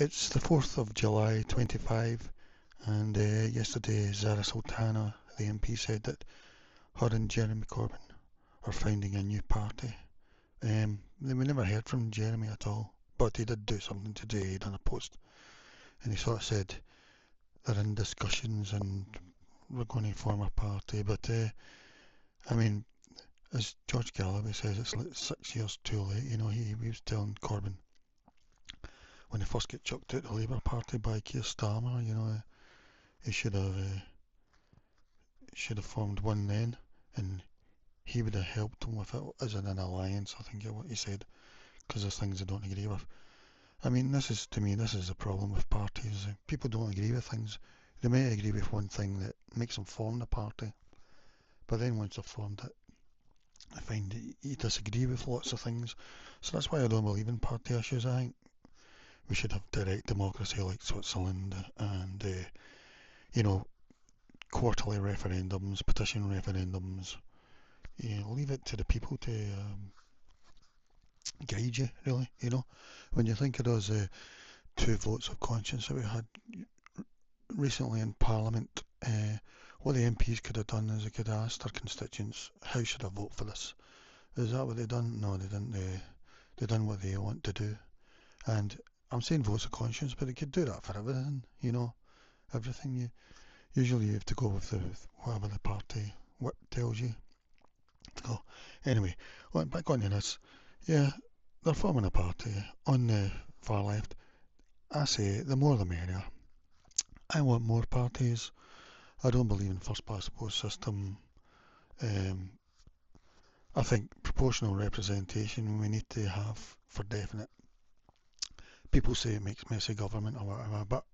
It's the 4th of July 25, and yesterday Zara Sultana, the MP, said that her and Jeremy Corbyn are founding a new party. We never heard from Jeremy at all, but he did do something today. He done a post, and he sort of said they're in discussions and we're going to form a party. But I mean, as George Galloway says, it's like 6 years too late. You know, he was telling Corbyn when he first got chucked out of the Labour Party by Keir Starmer, you know, he should have formed one then, and he would have helped him with it as in an alliance. I think is what he said, because there's things they don't agree with. I mean, to me, this is the problem with parties. People don't agree with things. They may agree with one thing that makes them form the party, but then once they've formed it, I find that you disagree with lots of things. So that's why I don't believe in party issues. I think we should have direct democracy like Switzerland and, you know, quarterly referendums, petition referendums. You know, leave it to the people to guide you, really. You know, when you think of those two votes of conscience that we had recently in Parliament, what the MPs could have done is they could have asked their constituents, how should I vote for this? Is that what they done? No, they didn't. They done what they want to do. And I'm saying votes of conscience, but they could do that for everything, you know, everything. Usually you have to go with whatever the party whip tells you to go. Anyway, back on to this. Yeah, they're forming a party on the far left. I say the more the merrier. I want more parties. I don't believe in first past the post system. Um, I think proportional representation we need to have for definite. People say it makes messy government or whatever, but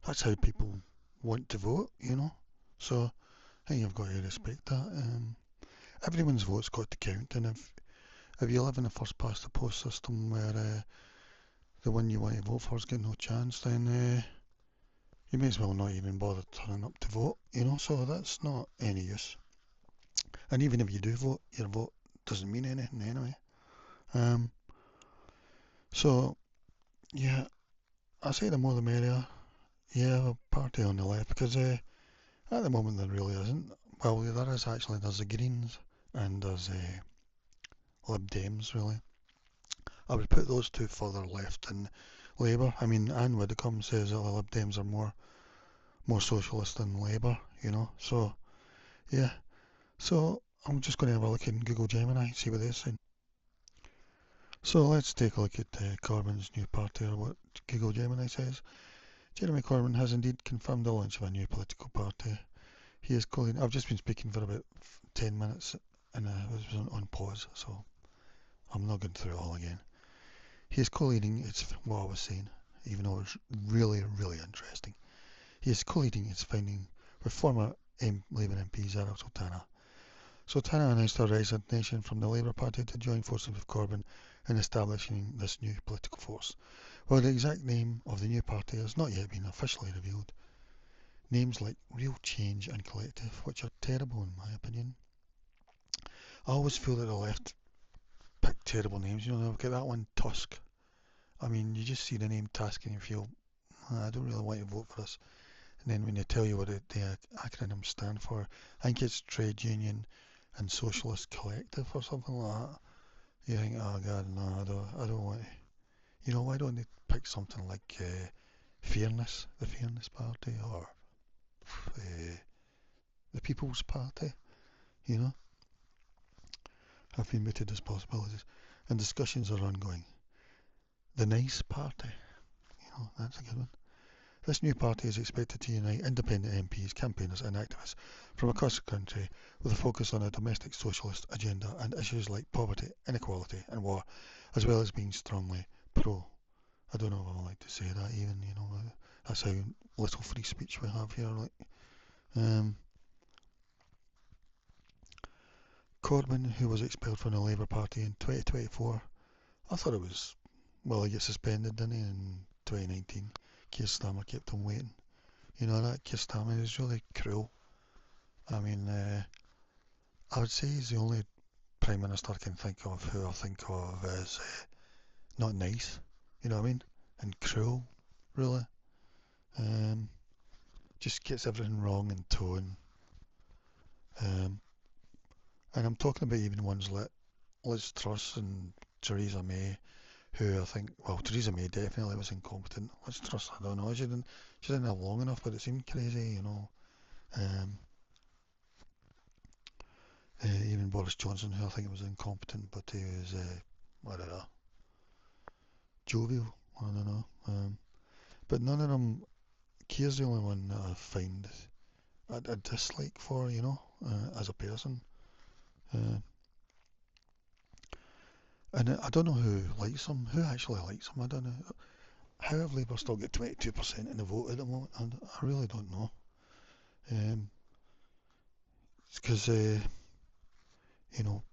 that's how people want to vote, you know. So I think you've got to respect that. Everyone's vote's got to count, and if you live in a first past the post system where the one you want to vote for's got no chance, then you may as well not even bother turning up to vote, you know. So that's not any use. And even if you do vote, your vote doesn't mean anything anyway. Um, so yeah, I say the more the merrier. Yeah, a party on the left, because at the moment there really isn't. Well, there is actually. There's the Greens and there's Lib Dems, really. I would put those two further left than Labour. I mean, Anne Widdecombe says that the Lib Dems are more socialist than Labour, you know. So, yeah. So, I'm just going to have a look in Google Gemini, see what they say. So, let's take a look at Corbyn's new party, or what Google Gemini says. Jeremy Corbyn has indeed confirmed the launch of a new political party. He is calling. I've just been speaking for about 10 minutes and I was on pause, so I'm not going through it all again. He is co-leading, it's what I was saying, even though it's really, really interesting. He is co-leading its founding with former Labour MP Zara Sultana. Sultana announced her resignation from the Labour Party to join forces with Corbyn in establishing this new political force. While the exact name of the new party has not yet been officially revealed, names like Real Change and Collective, which are terrible in my opinion. I always feel that the left pick terrible names. You know, look at that one, Tusk. I mean, you just see the name Tusk and you feel, I don't really want to vote for this. And then when they tell you what the acronyms stand for, I think it's Trade Union and Socialist Collective or something like that. You think, oh God, no, I don't want to. You know, why don't they pick something like Fairness, the Fairness Party, or the People's Party? You know, have been mooted as possibilities, and discussions are ongoing. The Nice Party, you know, that's a good one. This new party is expected to unite independent MPs, campaigners and activists from across the country with a focus on a domestic socialist agenda and issues like poverty, inequality and war, as well as being strongly pro. I don't know if I like to say that even, you know, that's how little free speech we have here. Like, um, Corbyn, who was expelled from the Labour Party in 2024, I thought it was, well, he got suspended, didn't he, in 2019. Keir Starmer kept him waiting. You know, that Keir Starmer is really cruel. I mean, I would say he's the only Prime Minister I can think of who I think of as not nice, you know what I mean? And cruel. really. Um, just gets everything wrong in tone. Um, and I'm talking about even ones like Liz Truss and Theresa May, who I think, well, Theresa May definitely was incompetent. Liz Truss, I don't know, she didn't have long enough, but it seemed crazy, you know. Um, even Boris Johnson, who I think was incompetent, but he was, I don't know, jovial, I don't know. But none of them, Keir's the only one that I find a dislike for, you know, as a person. Uh, and I don't know who likes him, who actually likes him, I don't know. How have Labour still got 22% in the vote at the moment? I really don't know. Um, it's because, you know,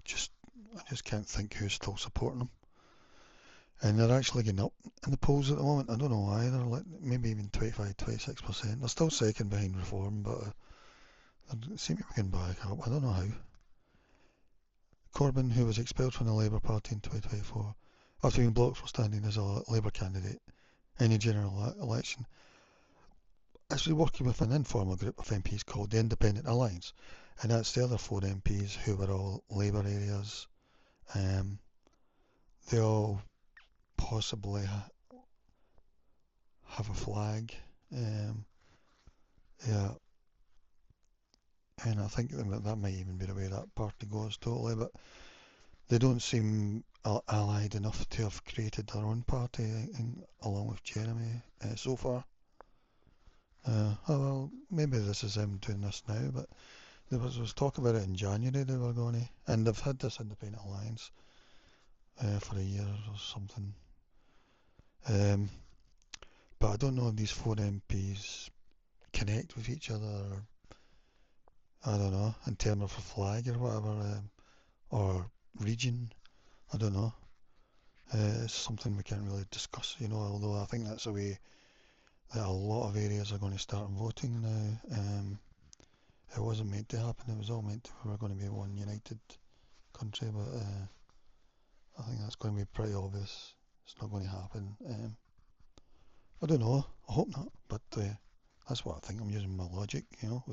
just I just can't think who's still supporting them. And they're actually getting up in the polls at the moment. I don't know why. They're like maybe even 25, 26%. They're still second behind Reform, but they seem to be getting back up. I don't know how. Corbyn, who was expelled from the Labour Party in 2024 after being blocked from standing as a Labour candidate in a general election, has been working with an informal group of MPs called the Independent Alliance, and that's the other four MPs who were all Labour areas. Um, they all possibly have a flag. Um, yeah, and I think that might even be the way that party goes totally, but they don't seem allied enough to have created their own party along with Jeremy so far. Oh well, maybe this is them doing this now, but there was talk about it in January they were going to, and they've had this independent alliance for a year or something. Um, but I don't know if these four MPs connect with each other, or I don't know, in terms of a flag or whatever, or region. I don't know. It's something we can't really discuss, you know, although I think that's the way that a lot of areas are going to start voting now. It wasn't meant to happen, it was all meant to, we were going to be one united country, but I think that's going to be pretty obvious. It's not going to happen. I don't know, I hope not, but that's what I think. I'm using my logic, you know.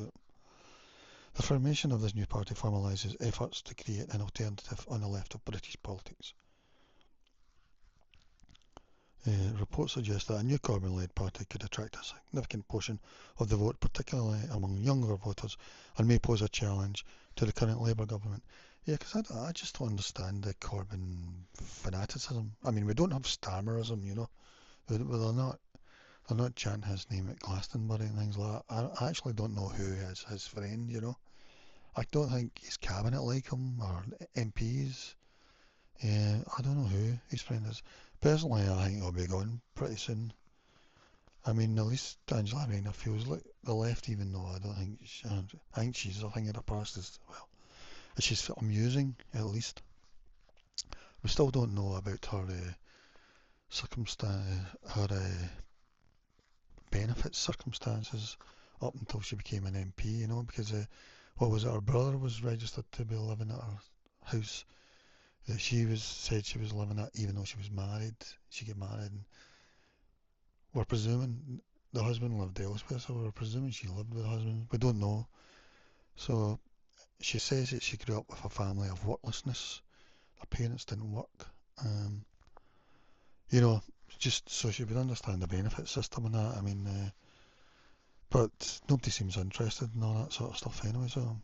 The formation of this new party formalises efforts to create an alternative on the left of British politics. Reports suggest that a new Corbyn-led party could attract a significant portion of the vote, particularly among younger voters, and may pose a challenge to the current Labour government. Yeah, because I just don't understand the Corbyn fanaticism. I mean, we don't have Stammerism, you know. They're not chanting his name at Glastonbury and things like that. I actually don't know who is his friend, you know. I don't think his cabinet like him or MPs. Yeah, I don't know who his friend is. Personally, I think he'll be gone pretty soon. I mean, at least Angela Rayner feels like the left, even though I think she's a thing of the past as well. She's amusing, at least. We still don't know about her circumstance, her benefits circumstances up until she became an MP, you know, because what was it? Her brother was registered to be living at her house that said she was living at, even though she was married. She got married, and we're presuming the husband lived elsewhere, so we're presuming she lived with the husband. We don't know. So she says that she grew up with a family of worklessness. Her parents didn't work. Um, you know, just so she would understand the benefit system and that. I mean, but nobody seems interested in all that sort of stuff anyway. So,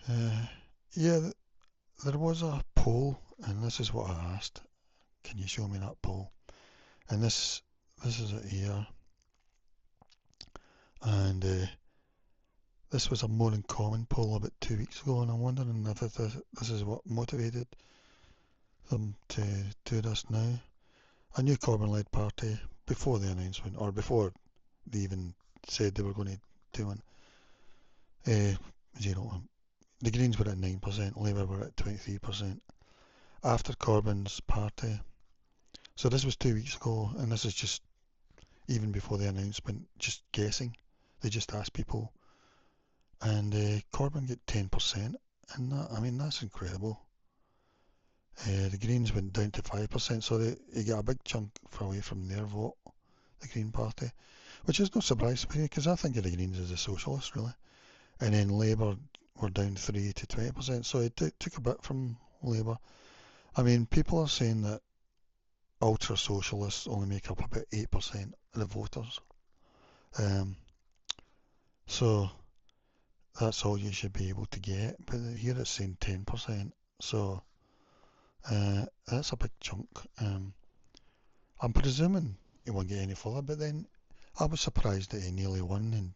uh, yeah, there was a poll, and this is what I asked. Can you show me that poll? And this is it here, and this was a more in common poll about 2 weeks ago, and I'm wondering if this is what motivated them to do this now. A new Corbyn-led party, before the announcement, or before they even said they were going to do one, uh, the Greens were at 9%, Labour were at 23%. After Corbyn's party, so this was 2 weeks ago, and this is just even before the announcement, just guessing. They just asked people, and Corbyn get 10%, and that, I mean, that's incredible. The Greens went down to 5%, so they get a big chunk away from their vote, the Green Party, which is no surprise to me because I think of the Greens as a socialist, really. And then Labour were down 3 to 20%, so it took a bit from Labour. I mean, people are saying that ultra socialists only make up about 8% of the voters. Um, so that's all you should be able to get, but here it's saying 10%. So that's a big chunk. I'm presuming he won't get any further, but then I was surprised that he nearly won in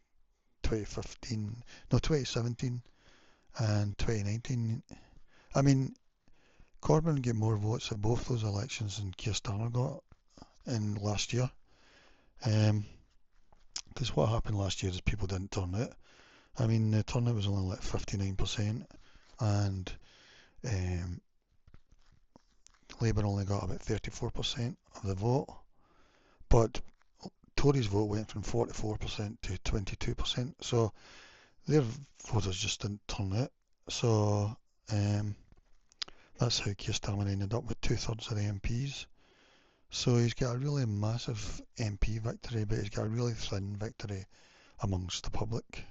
2017 and 2019. I mean, Corbyn got more votes at both those elections than Keir Starmer got in last year. Because what happened last year is people didn't turn out. I mean, the turnout was only like 59%, and um, Labour only got about 34% of the vote. But Tories' vote went from 44% to 22%, so their voters just didn't turn out. So that's how Keir Starmer ended up with 2/3 of the MPs. So he's got a really massive MP victory, but he's got a really thin victory amongst the public.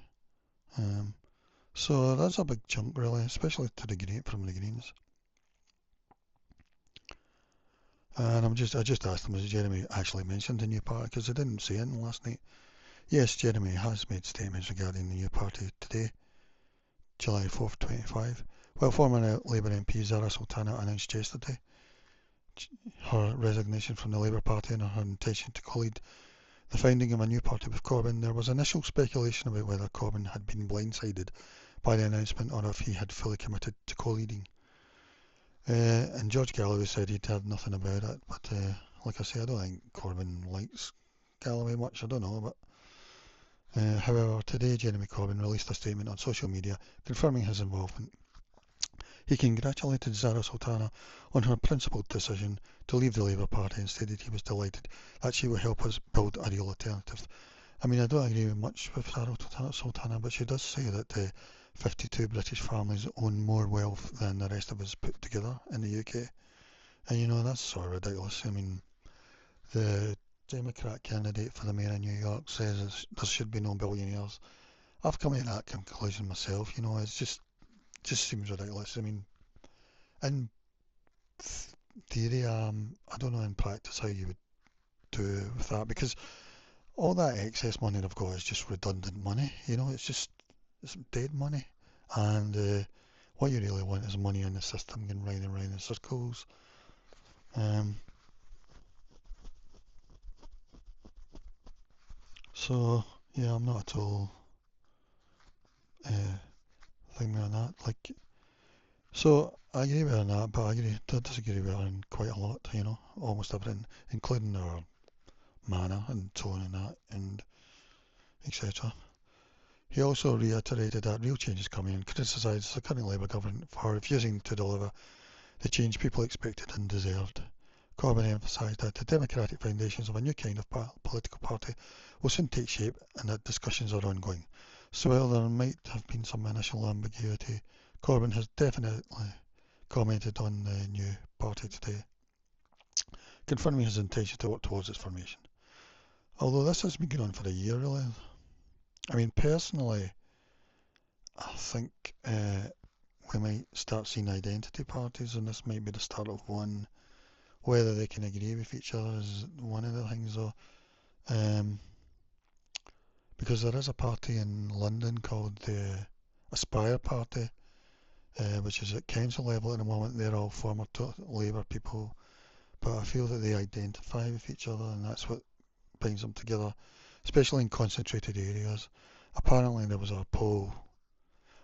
So that's a big chunk, really, especially to the Green from the Greens. And I just asked him, has Jeremy actually mentioned the new party? Because I didn't say anything last night. Yes, Jeremy has made statements regarding the new party today, July 4th, 25. Well, former Labour MP Zara Sultana announced yesterday her resignation from the Labour Party and her intention to co-lead the founding of a new party with Corbyn. There was initial speculation about whether Corbyn had been blindsided by the announcement or if he had fully committed to co-leading. And George Galloway said he'd heard nothing about it, but like I say, I don't think Corbyn likes Galloway much, I don't know, but however, today Jeremy Corbyn released a statement on social media confirming his involvement. He congratulated Zara Sultana on her principled decision to leave the Labour Party and stated he was delighted that she would help us build a real alternative. I mean, I don't agree much with Zara Sultana, but she does say that 52 British families own more wealth than the rest of us put together in the UK. And you know, that's sort of ridiculous. I mean, the Democrat candidate for the mayor of New York says there should be no billionaires. I've come to that conclusion myself, you know, it's just seems ridiculous. I mean, in theory, I don't know in practice how you would do with that, because all that excess money they've got is just redundant money, you know, it's dead money. And what you really want is money in the system going round and round in circles. So yeah, I'm not at all thinking on that. Like, so I agree with her on that, but I disagree with her on quite a lot. You know, almost everything, including her manner and tone and that, and etc. He also reiterated that real change is coming and criticised the current Labour government for refusing to deliver the change people expected and deserved. Corbyn emphasised that the democratic foundations of a new kind of political party will soon take shape and that discussions are ongoing. So while there might have been some initial ambiguity, Corbyn has definitely commented on the new party today, confirming his intention to work towards its formation. Although this has been going on for a year, really. I mean, personally, I think we might start seeing identity parties, and this might be the start of one. Whether they can agree with each other is one of the things, though. Because there is a party in London called the Aspire Party, which is at council level at the moment. They're all former Labour people, but I feel that they identify with each other, and that's what brings them together, especially in concentrated areas. Apparently there was a poll,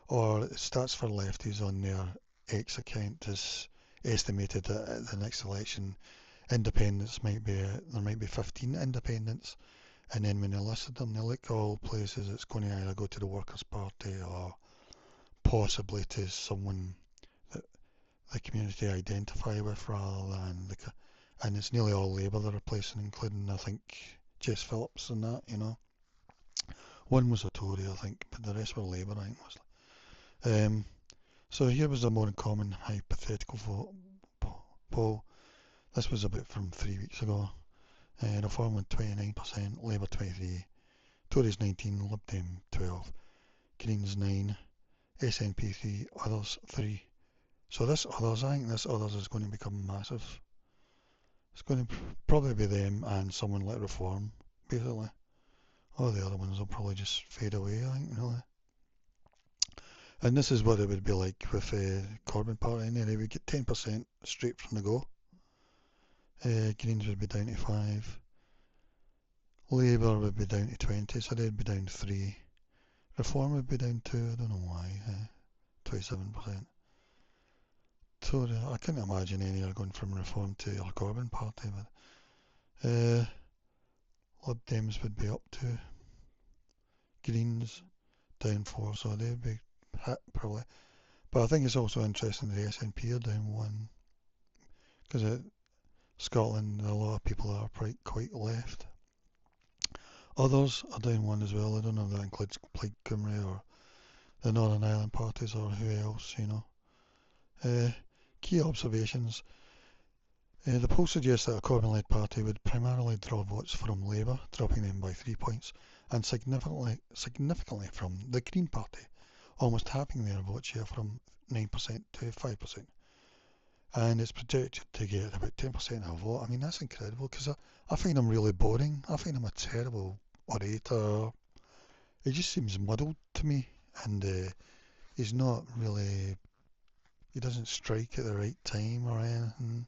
or Stats for Lefties on their X account has estimated that at the next election independents there might be 15 independents, and then when they listed them, they look all places it's going to either go to the Workers' Party or possibly to someone that the community identify with rather than and it's nearly all Labour they're replacing, including I think Jess Phillips and that, you know. One was a Tory, I think, but the rest were Labour, I think, mostly. So here was a more common hypothetical vote poll. This was about from 3 weeks ago. Reform with 29%, Labour 23%, Tories 19%, Lib Dem 12%, Greens 9%, SNP 3%, Others 3%. So this Others, I think this Others is going to become massive. It's going to probably be them and someone like Reform, basically. All the other ones will probably just fade away, I think, really. And this is what it would be like with Corbyn Party. Anyway, we get 10% straight from the go. Greens would be down to 5%. Labour would be down to 20%, so they'd be down 3%. Reform would be down 2%, I don't know why, 27%. So I couldn't imagine any are going from Reform to a Corbyn Party, but Lib Dems would be up 2%. Greens down 4%, so they'd be hit probably. But I think it's also interesting the SNP are down 1%, because Scotland, a lot of people are quite left. Others are down 1% as well. I don't know if that includes Plaid Cymru or the Northern Ireland parties or who else, you know. Key observations. The poll suggests that a Corbyn-led party would primarily draw votes from Labour, dropping them by 3 points, and significantly from the Green Party, almost halving their vote share from 9% to 5%. And it's projected to get about 10% of a vote. I mean, that's incredible, because I find him really boring. I find him a terrible orator. He just seems muddled to me, and he's not really, he doesn't strike at the right time or anything.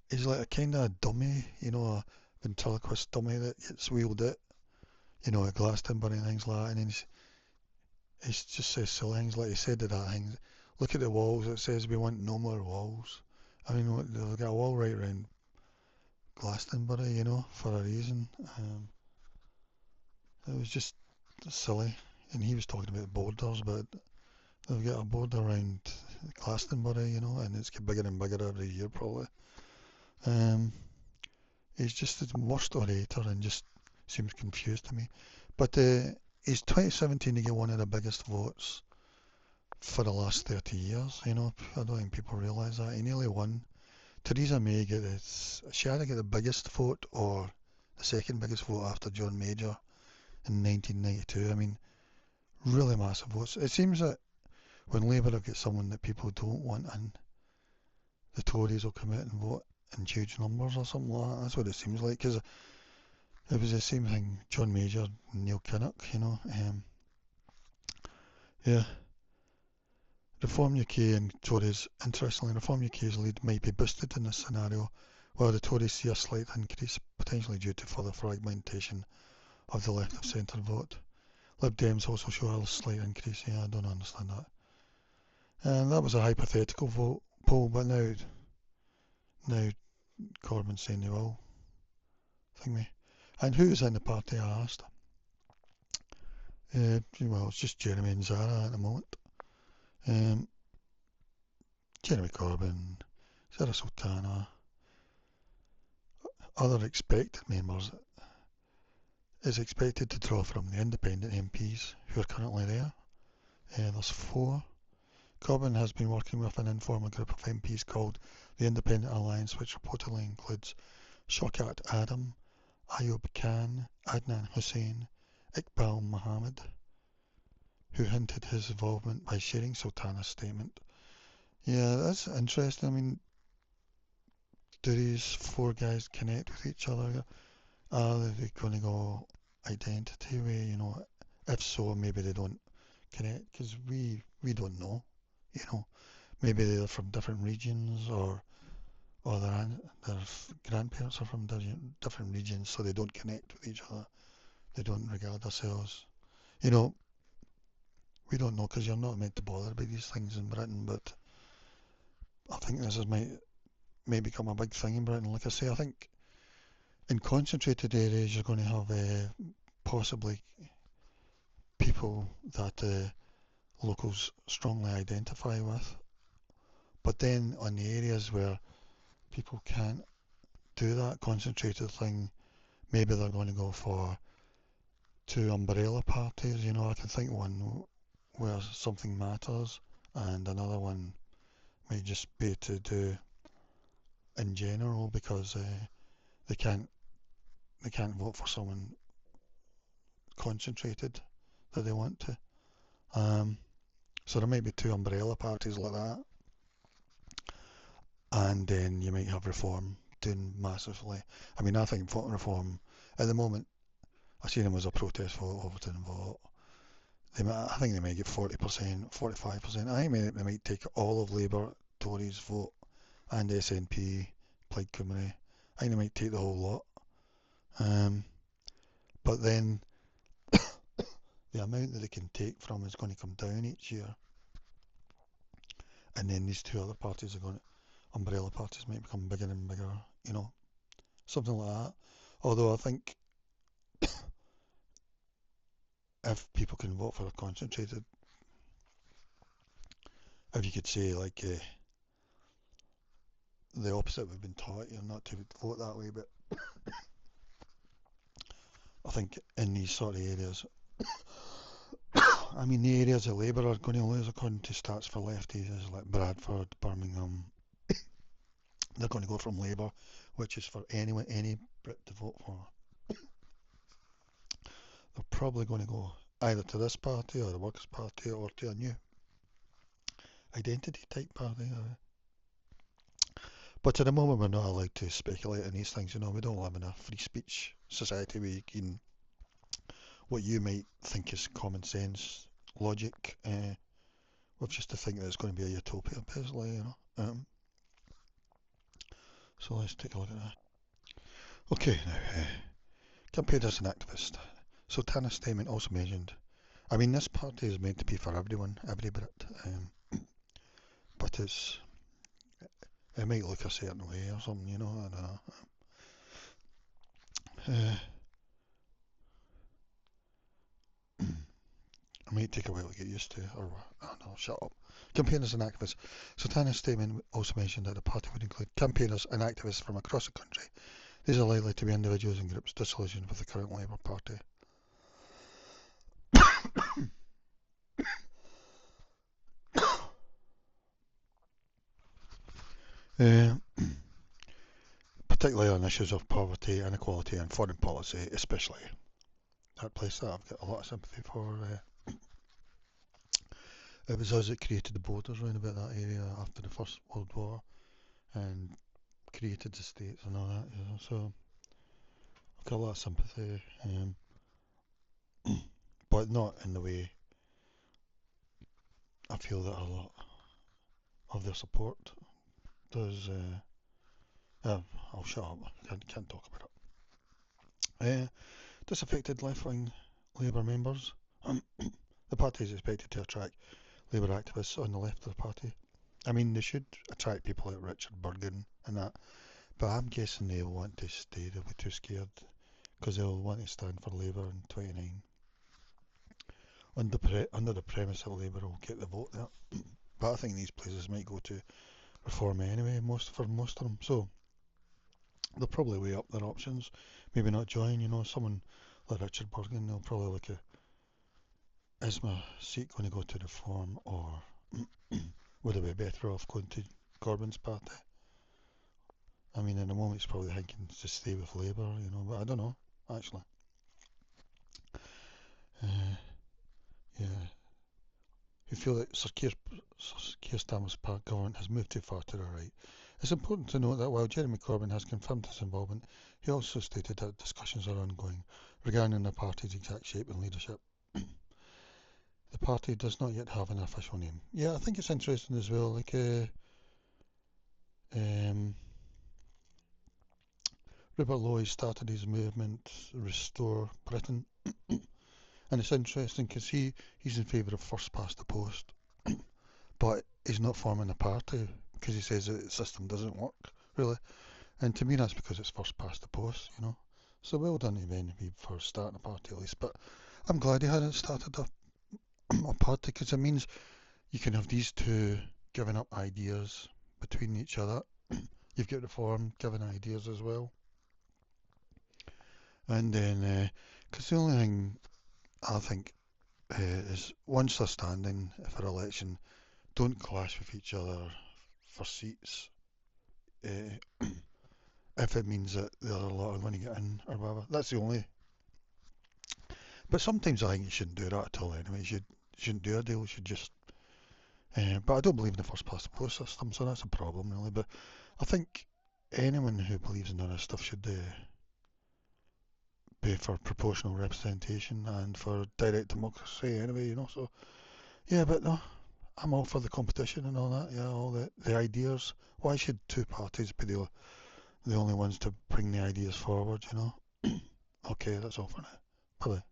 He's like a kind of dummy, you know, a ventriloquist dummy that gets wheeled at, you know, at Glastonbury and things like that, and then he just says silly things like he said to that thing, look at the walls, it says we want no more walls. I mean, they've got a wall right around Glastonbury, you know, for a reason. It was just silly, and he was talking about borders, but they've got a border around Glastonbury, you know, and it's getting bigger and bigger every year probably. He's just the worst orator and just seems confused to me. But he's 2017 to get one of the biggest votes for the last 30 years, you know. I don't think people realise that. He nearly won. Theresa May she had to get the biggest vote or the second biggest vote after John Major in 1992. I mean, really massive votes. It seems that when Labour will get someone that people don't want in, the Tories will come out and vote in huge numbers or something like that. That's what it seems like, because it was the same thing, John Major and Neil Kinnock, you know. Yeah. Reform UK and Tories, interestingly, Reform UK's lead might be boosted in this scenario, while the Tories see a slight increase, potentially due to further fragmentation of the left of centre vote. Lib Dems also show a slight increase. Yeah, I don't understand that. And that was a hypothetical poll, but now Corbyn's saying they will think me. And who's in the party, I asked. Well, it's just Jeremy and Zara at the moment. Jeremy Corbyn, Sarah Sultana, other expected members is expected to draw from the independent MPs who are currently there. There's 4. Corbyn has been working with an informal group of MPs called the Independent Alliance, which reportedly includes Shaukat Adam, Ayub Khan, Adnan Hussain, Iqbal Mohammed, who hinted his involvement by sharing Sultana's statement. Yeah, that's interesting. I mean, do these 4 guys connect with each other? Are they going to go identity way, you know? If so, maybe they don't connect, because we don't know, you know. Maybe they're from different regions, or their grandparents are from different regions, so they don't connect with each other. They don't regard themselves, you know. We don't know, because you're not meant to bother about these things in Britain, but I think this may become a big thing in Britain. Like I say, I think in concentrated areas you're going to have possibly people that locals strongly identify with, but then on the areas where people can't do that concentrated thing, maybe they're going to go for 2 umbrella parties. You know, I can think one where something matters and another one might just be to do in general because they can't vote for someone concentrated that they want to. So there might be two umbrella parties like that, and then you might have Reform doing massively. I mean, I think voting Reform at the moment, I see them as a protest vote, Overton vote. I think they might get 40%, 45%. I think they might take all of Labour, Tories vote, and SNP, Plaid Cymru. I think they might take the whole lot. But then the amount that they can take from is going to come down each year. And then these two other parties are going to, umbrella parties might become bigger and bigger, something like that. Although I think if people can vote for a concentrated, if you could say like the opposite we've been taught, not to vote that way, but I think in these sort of areas, I mean the areas that Labour are going to lose according to stats for lefties is like Bradford, Birmingham. They're going to go from Labour, which is for any Brit to vote for. They're probably going to go either to this party or the Workers' Party or to a new identity type party. But at the moment we're not allowed to speculate on these things, we don't live in a free speech society where you can, what you might think is common sense logic, we've just to think that it's going to be a utopia basically, so let's take a look at that. Okay, now, campaigners and activists. Sultana's statement also mentioned, I mean this party is meant to be for everyone, every Brit, but it might look a certain way or something, I don't know. It might take a while to get used to, or I don't know, shut up. Campaigners and activists. Sultana's statement also mentioned that the party would include campaigners and activists from across the country. These are likely to be individuals and groups disillusioned with the current Labour Party. Particularly on issues of poverty, inequality and foreign policy, especially. That place that I've got a lot of sympathy for. It was us that created the borders round about that area after the First World War and created the states and all that, so I've got a lot of sympathy, but not in the way I feel that a lot of their support does. I'll shut up, I can't talk about it. Disaffected left-wing Labour members. The party is expected to attract Labour activists on the left of the party. I mean, they should attract people like Richard Burgon and that, but I'm guessing they'll want to stay, they'll be too scared, because they'll want to stand for Labour in 29. Under the premise that Labour will get the vote there. But I think these places might go to Reform anyway, for most of them, so they'll probably weigh up their options, maybe not join, someone like Richard Burgon, they'll probably look at, is my seat going to go to Reform, or would I be better off going to Corbyn's party? I mean, in the moment he's probably thinking to stay with Labour, but I don't know, actually. Yeah. You feel that Sir Keir Starmer's government has moved too far to the right. It's important to note that while Jeremy Corbyn has confirmed his involvement, he also stated that discussions are ongoing regarding the party's exact shape and leadership. The party does not yet have an official name. Yeah, I think it's interesting as well, Rupert Lowe started his movement, Restore Britain, and it's interesting because he's in favour of first past the post, but he's not forming a party because he says that the system doesn't work, really. And to me that's because it's first past the post, So well done to Ben for starting a party at least, but I'm glad he hadn't started a party, because it means you can have these two giving up ideas between each other. You've got Reform giving ideas as well. And then, because the only thing I think is once they're standing for election don't clash with each other for seats. Uh, if it means that the other lot are going to get in or whatever. That's the only. But sometimes I think you shouldn't do that at all anyway. You shouldn't do a deal, you should just. But I don't believe in the first past the post system, so that's a problem really. But I think anyone who believes in all this stuff should be for proportional representation and for direct democracy anyway, So, yeah, but no, I'm all for the competition and all that, yeah, all the ideas. Why should two parties be the only ones to bring the ideas forward, Okay, that's all for now. Bye bye.